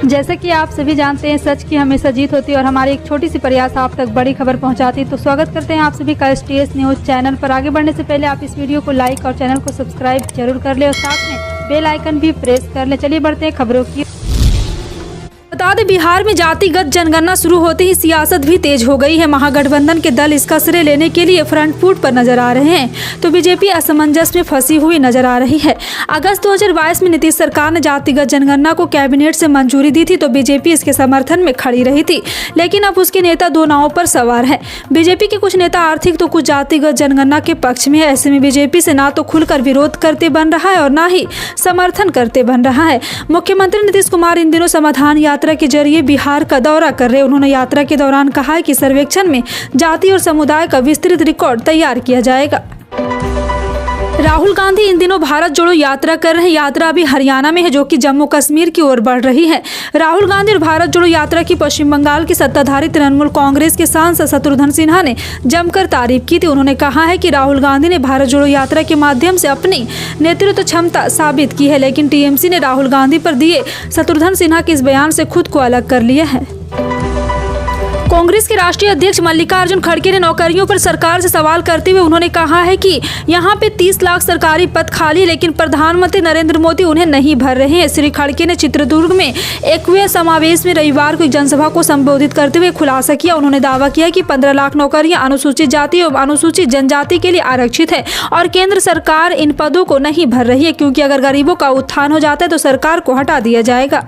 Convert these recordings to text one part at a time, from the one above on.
जैसा कि आप सभी जानते हैं, सच की हमेशा जीत होती है और हमारी एक छोटी सी प्रयास आप तक बड़ी खबर पहुंचाती है। तो स्वागत करते हैं आप सभी का STS न्यूज़ चैनल पर। आगे बढ़ने से पहले आप इस वीडियो को लाइक और चैनल को सब्सक्राइब जरूर कर ले और साथ में बेल आइकन भी प्रेस कर ले। चलिए बढ़ते हैं खबरों की। बता दें, बिहार में जातिगत जनगणना शुरू होते ही सियासत भी तेज हो गई है। महागठबंधन के दल इसका श्रेय लेने के लिए फ्रंट फुट पर नजर आ रहे हैं, तो बीजेपी असमंजस में फंसी हुई नजर आ रही है। अगस्त 2022 में नीतीश सरकार ने जातिगत जनगणना को कैबिनेट से मंजूरी दी थी, तो बीजेपी इसके समर्थन में खड़ी रही थी। लेकिन अब उसके नेता दो नावों पर सवार है। बीजेपी के कुछ नेता आर्थिक तो कुछ जातिगत जनगणना के पक्ष में है। ऐसे में बीजेपी से ना तो खुलकर विरोध करते बन रहा है और ना ही समर्थन करते बन रहा है। मुख्यमंत्री नीतीश कुमार इन दिनों समाधान यात्रा के जरिए बिहार का दौरा कर रहे। उन्होंने यात्रा के दौरान कहा है कि सर्वेक्षण में जाति और समुदाय का विस्तृत रिकॉर्ड तैयार किया जाएगा। राहुल गांधी इन दिनों भारत जोड़ो यात्रा कर रहे हैं। यात्रा अभी हरियाणा में है, जो कि जम्मू कश्मीर की ओर बढ़ रही है। राहुल गांधी और भारत जोड़ो यात्रा की पश्चिम बंगाल की सत्ताधारी तृणमूल कांग्रेस के सांसद शत्रुघ्न सिन्हा ने जमकर तारीफ की थी। उन्होंने कहा है कि राहुल गांधी ने भारत जोड़ो यात्रा के माध्यम से अपनी नेतृत्व क्षमता साबित की है, लेकिन टीएमसी ने राहुल गांधी पर दिए शत्रुघ्न सिन्हा के इस बयान से खुद को अलग कर लिया है। कांग्रेस के राष्ट्रीय अध्यक्ष मल्लिकार्जुन खड़गे ने नौकरियों पर सरकार से सवाल करते हुए उन्होंने कहा है कि यहां पे 30 लाख सरकारी पद खाली, लेकिन प्रधानमंत्री नरेंद्र मोदी उन्हें नहीं भर रहे हैं। श्री खड़गे ने चित्रदुर्ग में एक्वे समावेश में रविवार को एक जनसभा को संबोधित करते हुए खुलासा किया। उन्होंने दावा किया कि 15 लाख नौकरियां अनुसूचित जाति एवं अनुसूचित जनजाति के लिए आरक्षित है और केंद्र सरकार इन पदों को नहीं भर रही है, क्योंकि अगर गरीबों का उत्थान हो जाता है तो सरकार को हटा दिया जाएगा।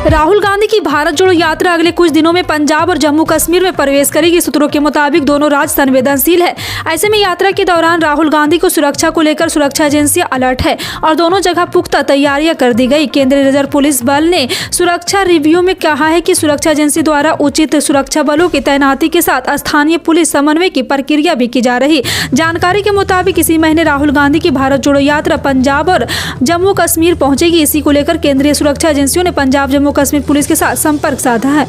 राहुल गांधी की भारत जोड़ो यात्रा अगले कुछ दिनों में पंजाब और जम्मू कश्मीर में प्रवेश करेगी। सूत्रों के मुताबिक दोनों राज्य संवेदनशील है। ऐसे में यात्रा के दौरान राहुल गांधी को सुरक्षा को लेकर सुरक्षा एजेंसियां अलर्ट है और दोनों जगह पुख्ता तैयारियां कर दी गई। केंद्रीय रिजर्व पुलिस बल ने सुरक्षा रिव्यू में कहा है कि सुरक्षा एजेंसी द्वारा उचित सुरक्षा बलों की तैनाती के साथ स्थानीय पुलिस समन्वय की प्रक्रिया भी की जा रही। जानकारी के मुताबिक इसी महीने राहुल गांधी की भारत जोड़ो यात्रा पंजाब और जम्मू कश्मीर पहुंचेगी। इसी को लेकर केंद्रीय सुरक्षा एजेंसियों ने पंजाब जम्मू कश्मीर पुलिस के साथ संपर्क साधा है।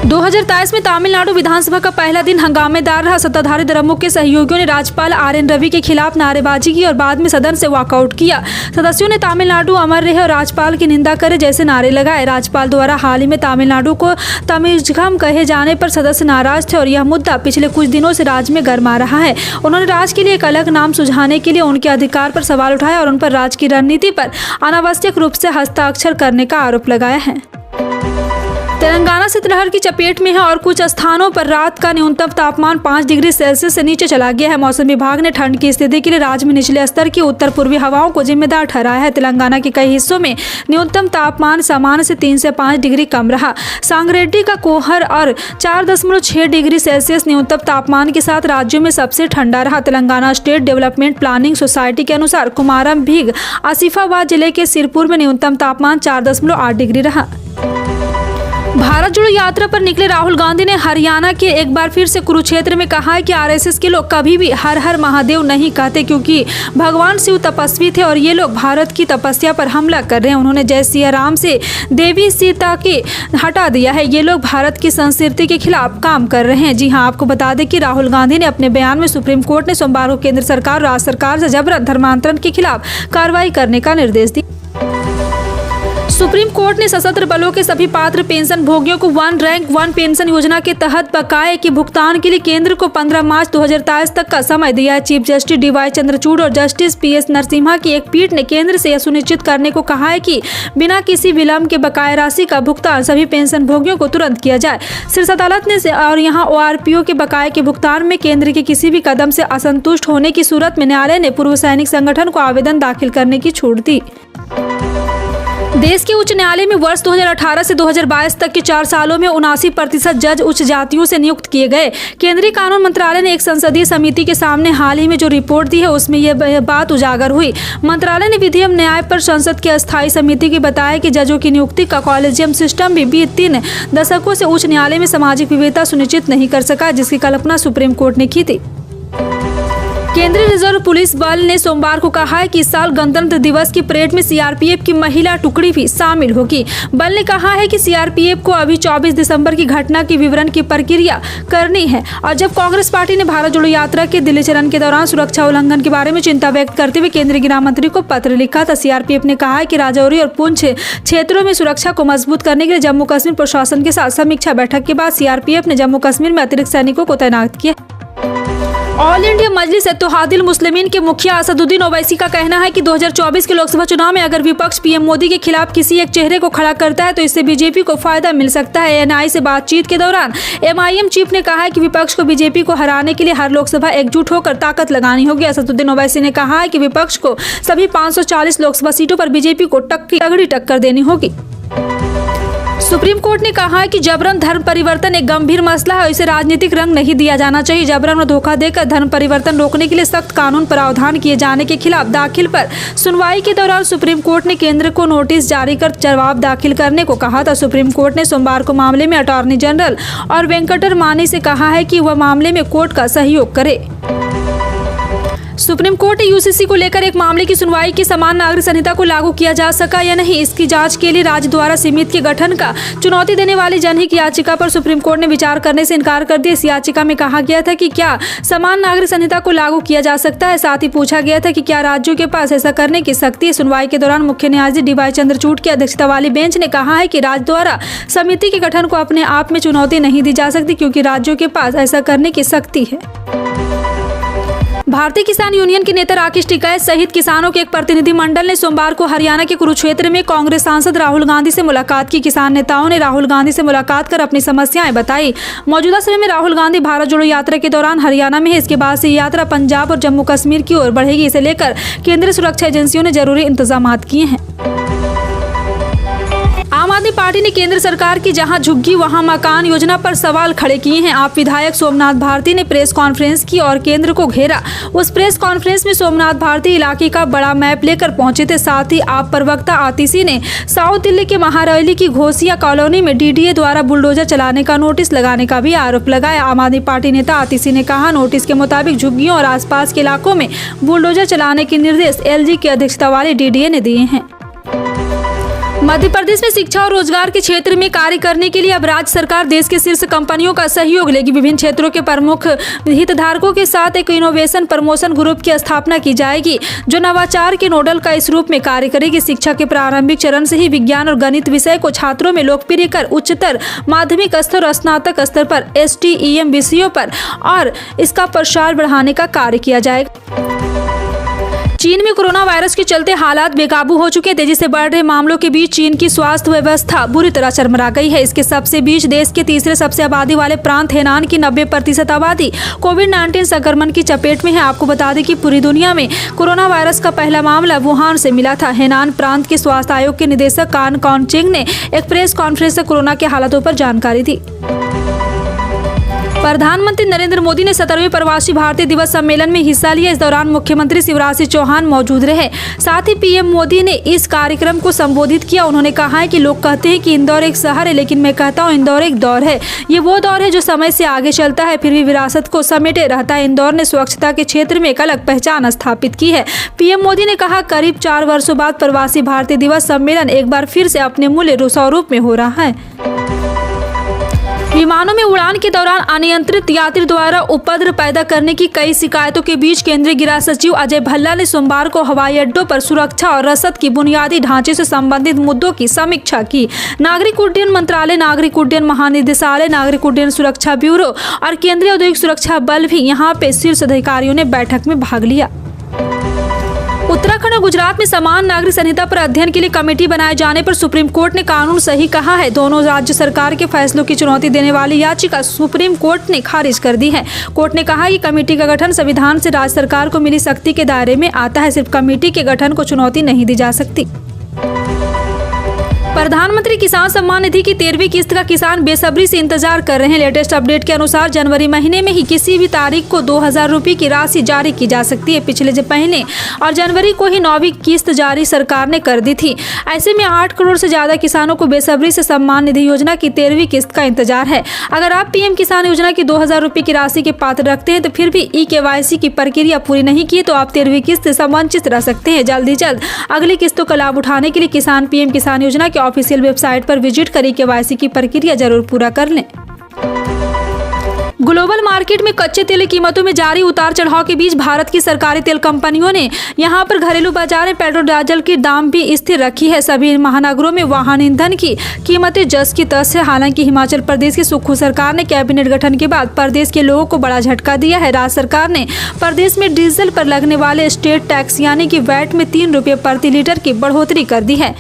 2023 में तमिलनाडु विधानसभा का पहला दिन हंगामेदार रहा। सत्ताधारी द्रमुक के सहयोगियों ने राज्यपाल RN रवि के खिलाफ नारेबाजी की और बाद में सदन से वॉकआउट किया। सदस्यों ने तमिलनाडु अमर रहे और राज्यपाल की निंदा करे जैसे नारे लगाए। राज्यपाल द्वारा हाल ही में तमिलनाडु को तमिज़्घम कहे जाने पर सदस्य नाराज थे और यह मुद्दा पिछले कुछ दिनों से राज्य में गरमा रहा है। उन्होंने राज्य के लिए एक अलग नाम सुझाने के लिए उनके अधिकार पर सवाल उठाया और उन पर राज्य की रणनीति पर अनावश्यक रूप से हस्ताक्षर करने का आरोप लगाया है। तेलंगाना शीतलहर की चपेट में है और कुछ स्थानों पर रात का न्यूनतम तापमान 5 डिग्री सेल्सियस से नीचे चला गया है। मौसम विभाग ने ठंड की स्थिति के लिए राज्य में निचले स्तर की उत्तर पूर्वी हवाओं को जिम्मेदार ठहराया है। तेलंगाना के कई हिस्सों में न्यूनतम तापमान सामान्य से 3 से 5 डिग्री कम रहा। सांगरेड्डी का कोहर और 4.6 डिग्री सेल्सियस न्यूनतम तापमान के साथ राज्यों में सबसे ठंडा रहा। Telangana state development planning society के अनुसार कुमारम भीग आसिफाबाद जिले के सिरपुर में न्यूनतम तापमान 4.8 डिग्री रहा। भारत जोड़ो यात्रा पर निकले राहुल गांधी ने हरियाणा के एक बार फिर से कुरुक्षेत्र में कहा है कि RSS के लोग कभी भी हर हर महादेव नहीं कहते, क्योंकि भगवान शिव तपस्वी थे और ये लोग भारत की तपस्या पर हमला कर रहे हैं। उन्होंने जय सिया राम से देवी सीता के हटा दिया है। ये लोग भारत की संस्कृति के खिलाफ काम कर रहे हैं। जी हाँ, आपको बता दें कि राहुल गांधी ने अपने बयान में सुप्रीम कोर्ट ने सोमवार को केंद्र सरकार और राज्य सरकार से जबरन धर्मांतरण के खिलाफ कार्रवाई करने का निर्देश दिया। सुप्रीम कोर्ट ने सशस्त्र बलों के सभी पात्र पेंशन भोगियों को 1 रैंक 1 पेंशन योजना के तहत बकाये के भुगतान के लिए केंद्र को 15 मार्च 2023 तक का समय दिया है। चीफ जस्टिस DY चंद्रचूड़ और जस्टिस PS नरसिम्हा की एक पीठ ने केंद्र से यह सुनिश्चित करने को कहा है कि बिना किसी विलंब के बकाया राशि का भुगतान सभी पेंशन भोगियों को तुरंत किया जाए। शीर्ष अदालत ने और यहाँ ORPO के बकाये के भुगतान में केंद्र के किसी भी कदम से असंतुष्ट होने की सूरत में न्यायालय ने पूर्व सैनिक संगठन को आवेदन दाखिल करने की छूट दी। देश के उच्च न्यायालय में वर्ष 2018 से 2022 तक के 4 सालों में 79% जज उच्च जातियों से नियुक्त किए गए। केंद्रीय कानून मंत्रालय ने एक संसदीय समिति के सामने हाल ही में जो रिपोर्ट दी है उसमें यह बात उजागर हुई। मंत्रालय ने विधि एवं न्याय पर संसद की अस्थायी समिति की बताया कि जजों की नियुक्ति का कॉलेजियम सिस्टम भी बीते 3 दशकों से उच्च न्यायालय में सामाजिक विविधता सुनिश्चित नहीं कर सका, जिसकी कल्पना सुप्रीम कोर्ट ने की थी। केंद्रीय रिजर्व पुलिस बल ने सोमवार को कहा है कि इस साल गणतंत्र दिवस की परेड में सीआरपीएफ की महिला टुकड़ी भी शामिल होगी। बल ने कहा है कि सीआरपीएफ को अभी 24 दिसंबर की घटना की विवरण की प्रक्रिया करनी है और जब कांग्रेस पार्टी ने भारत जोड़ो यात्रा के दिल्ली चरण के दौरान सुरक्षा उल्लंघन के बारे में चिंता व्यक्त करते हुए केंद्रीय गृह मंत्री को पत्र लिखा था। सीआरपीएफ ने कहा है कि राजौरी और पुंछ क्षेत्रों में सुरक्षा को मजबूत करने के लिए जम्मू कश्मीर प्रशासन के साथ समीक्षा बैठक के बाद सीआरपीएफ ने जम्मू कश्मीर में अतिरिक्त सैनिकों को तैनात किया। ऑल इंडिया मजलिस इत्तेहादुल मुस्लिमीन के मुखिया असदुद्दीन ओवैसी का कहना है कि 2024 के लोकसभा चुनाव में अगर विपक्ष पीएम मोदी के खिलाफ किसी एक चेहरे को खड़ा करता है तो इससे बीजेपी को फायदा मिल सकता है। एएनआई से बातचीत के दौरान एमआईएम चीफ ने कहा है कि विपक्ष को बीजेपी को हराने के लिए हर लोकसभा एकजुट होकर ताकत लगानी होगी। असदुद्दीन ओवैसी ने कहा है कि विपक्ष को सभी 540 लोकसभा सीटों पर बीजेपी को तगड़ी टक्कर देनी होगी। सुप्रीम कोर्ट ने कहा है कि जबरन धर्म परिवर्तन एक गंभीर मसला है और इसे राजनीतिक रंग नहीं दिया जाना चाहिए। जबरन और धोखा देकर धर्म परिवर्तन रोकने के लिए सख्त कानून प्रावधान किए जाने के खिलाफ दाखिल पर सुनवाई के दौरान सुप्रीम कोर्ट ने केंद्र को नोटिस जारी कर जवाब दाखिल करने को कहा था। सुप्रीम कोर्ट ने सोमवार को मामले में अटॉर्नी जनरल और वेंकटरमानी से कहा है कि वह मामले में कोर्ट का सहयोग करे। सुप्रीम कोर्ट ने यूसीसी को लेकर एक मामले की सुनवाई की समान नागरिक संहिता को लागू किया जा सका या नहीं, इसकी जांच के लिए राज्य द्वारा समिति के गठन का चुनौती देने वाली जनहित याचिका पर सुप्रीम कोर्ट ने विचार करने से इनकार कर दिया। इस याचिका में कहा गया था कि क्या समान नागरिक संहिता को लागू किया जा सकता है। साथ ही पूछा गया था कि क्या राज्यों के पास ऐसा करने की शक्ति है। सुनवाई के दौरान मुख्य न्यायाधीश डीवाई चंद्रचूड़ की अध्यक्षता वाली बेंच ने कहा है कि राज्य द्वारा समिति के गठन को अपने आप में चुनौती नहीं दी जा सकती क्योंकि राज्यों के पास ऐसा करने की शक्ति है। भारतीय किसान यूनियन के नेता राकेश टिकैत सहित किसानों के एक प्रतिनिधिमंडल ने सोमवार को हरियाणा के कुरुक्षेत्र में कांग्रेस सांसद राहुल गांधी से मुलाकात की। किसान नेताओं ने राहुल गांधी से मुलाकात कर अपनी समस्याएं बताई। मौजूदा समय में राहुल गांधी भारत जोड़ो यात्रा के दौरान हरियाणा में है। इसके बाद से यात्रा पंजाब और जम्मू कश्मीर की ओर बढ़ेगी। इसे लेकर केंद्रीय सुरक्षा एजेंसियों ने जरूरी इंतजाम किए हैं। आम आदमी पार्टी ने केंद्र सरकार की जहां झुग्गी वहां मकान योजना पर सवाल खड़े किए हैं। आप विधायक सोमनाथ भारती ने प्रेस कॉन्फ्रेंस की और केंद्र को घेरा। उस प्रेस कॉन्फ्रेंस में सोमनाथ भारती इलाके का बड़ा मैप लेकर पहुंचे थे। साथ ही आप प्रवक्ता आतिशी ने साउथ दिल्ली के महारैली की घोसिया कॉलोनी में डीडीए द्वारा बुलडोजर चलाने का नोटिस लगाने का भी आरोप लगाया। आम आदमी पार्टी नेता आतिशी ने कहा, नोटिस के मुताबिक झुग्गियों और आसपास के इलाकों में बुलडोजर चलाने के निर्देश एलजी की अध्यक्षता वाले डीडीए ने दिए हैं। मध्य प्रदेश में शिक्षा और रोजगार के क्षेत्र में कार्य करने के लिए अब राज्य सरकार देश के शीर्ष कंपनियों का सहयोग लेगी। विभिन्न क्षेत्रों के प्रमुख हितधारकों के साथ एक इनोवेशन प्रमोशन ग्रुप की स्थापना की जाएगी जो नवाचार के नोडल का इस रूप में कार्य करेगी। शिक्षा के प्रारंभिक चरण से ही विज्ञान और गणित विषय को छात्रों में लोकप्रिय कर उच्चतर माध्यमिक स्तर और स्नातक स्तर पर STEM विषयों पर और इसका प्रसार बढ़ाने का कार्य किया जाएगा। चीन में कोरोना वायरस के चलते हालात बेकाबू हो चुके हैं। तेजी से बढ़ रहे मामलों के बीच चीन की स्वास्थ्य व्यवस्था बुरी तरह चरमरा गई है। इसके सबसे बीच देश के तीसरे सबसे आबादी वाले प्रांत हेनान की 90% आबादी कोविड-19 संक्रमण की चपेट में है। आपको बता दें कि पूरी दुनिया में कोरोना वायरस का पहला मामला वुहान से मिला था। हेनान प्रांत के स्वास्थ्य आयोग के निदेशक कान कॉन्चिंग ने एक प्रेस कॉन्फ्रेंस से कोरोना के हालातों पर जानकारी दी। प्रधानमंत्री नरेंद्र मोदी ने 17वें प्रवासी भारतीय दिवस सम्मेलन में हिस्सा लिया। इस दौरान मुख्यमंत्री शिवराज सिंह चौहान मौजूद रहे। साथ ही पीएम मोदी ने इस कार्यक्रम को संबोधित किया। उन्होंने कहा है कि लोग कहते हैं कि इंदौर एक शहर है, लेकिन मैं कहता हूं इंदौर एक दौर है। ये वो दौर है जो समय से आगे चलता है फिर भी विरासत को समेटे रहता है। इंदौर ने स्वच्छता के क्षेत्र में एक अलग पहचान स्थापित की है। पीएम मोदी ने कहा, करीब 4 वर्षों बाद प्रवासी भारतीय दिवस सम्मेलन एक बार फिर से अपने मूल्य स्वरूप में हो रहा है। विमानों में उड़ान के दौरान अनियंत्रित यात्री द्वारा उपद्रव पैदा करने की कई शिकायतों के बीच केंद्रीय गृह सचिव अजय भल्ला ने सोमवार को हवाई अड्डों पर सुरक्षा और रसद की बुनियादी ढांचे से संबंधित मुद्दों की समीक्षा की। नागरिक उड्डयन मंत्रालय, नागरिक उड्डयन महानिदेशालय, नागरिक उड्डयन सुरक्षा ब्यूरो और केंद्रीय औद्योगिक सुरक्षा बल भी यहाँ पे शीर्ष अधिकारियों ने बैठक में भाग लिया। उत्तराखंड और गुजरात में समान नागरिक संहिता पर अध्ययन के लिए कमेटी बनाए जाने पर सुप्रीम कोर्ट ने कानून सही कहा है। दोनों राज्य सरकार के फैसलों की चुनौती देने वाली याचिका सुप्रीम कोर्ट ने खारिज कर दी है। कोर्ट ने कहा कि कमेटी का गठन संविधान से राज्य सरकार को मिली शक्ति के दायरे में आता है। सिर्फ कमेटी के गठन को चुनौती नहीं दी जा सकती। प्रधानमंत्री किसान सम्मान निधि की 13वीं किस्त का किसान बेसब्री से इंतजार कर रहे हैं। लेटेस्ट अपडेट के अनुसार जनवरी महीने में ही किसी भी तारीख को 2000 रुपये की राशि जारी की जा सकती है। पिछले महीने और जनवरी को ही 9वीं किस्त जारी सरकार ने कर दी थी। ऐसे में 8 करोड़ से ज्यादा किसानों को बेसब्री से सम्मान निधि योजना की 13वीं किस्त का इंतजार है। अगर आप पीएम किसान योजना की 2000 रुपये की राशि के पात्र रखते हैं तो फिर भी KYC की प्रक्रिया पूरी नहीं की तो आप 13वीं किस्त से वंचित रह सकते हैं। जल्द ही जल्द अगली किस्तों का लाभ उठाने के लिए किसान पीएम किसान योजना के ऑफिशियल वेबसाइट पर विजिट करें। KYC की प्रक्रिया जरूर पूरा कर लें। ग्लोबल मार्केट में कच्चे तेल की कीमतों में जारी उतार चढ़ाव के बीच भारत की सरकारी तेल कंपनियों ने यहां पर घरेलू बाजार में पेट्रोल डीजल की दाम भी स्थिर रखी है। सभी महानगरों में वाहन ईंधन की कीमतें जस की तस है। हालांकि हिमाचल प्रदेश की सुक्खू सरकार ने कैबिनेट गठन के बाद प्रदेश के लोगों को बड़ा झटका दिया है। राज्य सरकार ने प्रदेश में डीजल पर लगने वाले स्टेट टैक्स यानी कि वैट में 3 रुपये प्रति लीटर की बढ़ोतरी कर दी है।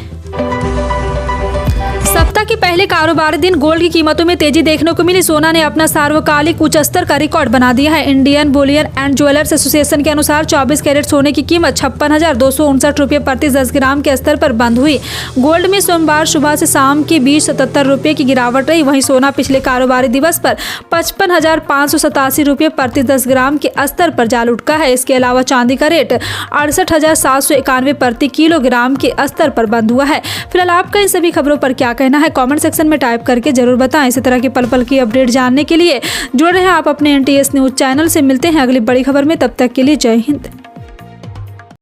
सप्ताह के पहले कारोबारी दिन गोल्ड की कीमतों में तेजी देखने को मिली। सोना ने अपना सार्वकालिक उच्च स्तर का रिकॉर्ड बना दिया है। Indian Boolean and jewellers association के अनुसार 24 कैरेट सोने की कीमत 56,259 रुपये प्रति 10 ग्राम के स्तर पर बंद हुई। गोल्ड में सोमवार सुबह से शाम के बीच 77 रुपये की गिरावट रही। वहीं सोना पिछले कारोबारी दिवस पर 55,587 रुपये प्रति 10 ग्राम के स्तर पर जा लुढ़का है। इसके अलावा चांदी का रेट 68,791 प्रति किलोग्राम के स्तर पर बंद हुआ है। फिलहाल आपका इन सभी खबरों पर क्या कहना है कमेंट सेक्शन में टाइप करके जरूर बताएं। इसी तरह की पल पल की अपडेट जानने के लिए जुड़ रहे हैं आप अपने NTS न्यूज चैनल से। मिलते हैं अगली बड़ी खबर में, तब तक के लिए जय हिंद।